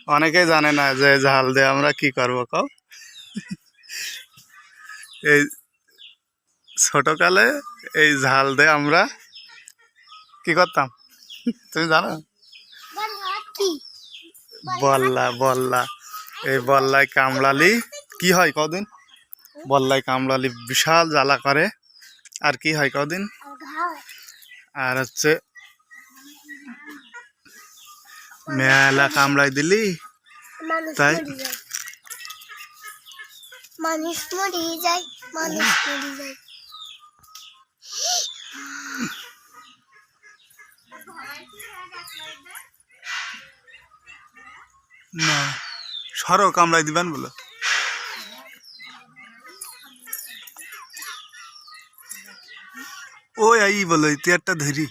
অনেকেই জানে না যে ঝাল দিয়ে আমরা কি করব কও। এই ছোটকালে এই ঝাল দিয়ে আমরা কি করতাম তুমি জানো? বল্লা বল্লা, এই বল্লায় কামড়ালি কি হয় কদিন? বল্লায় কামড়ালি বিশাল জ্বালা করে। আর কি হয় কদিন? আর হচ্ছে মেলা কামড়াই দিলি তাই মানুষ মরে যায়, মানুষ মরে যায়। না সরো কামড়াই দিবেন বলো। ওই আই বলো তুই একটা ধরি।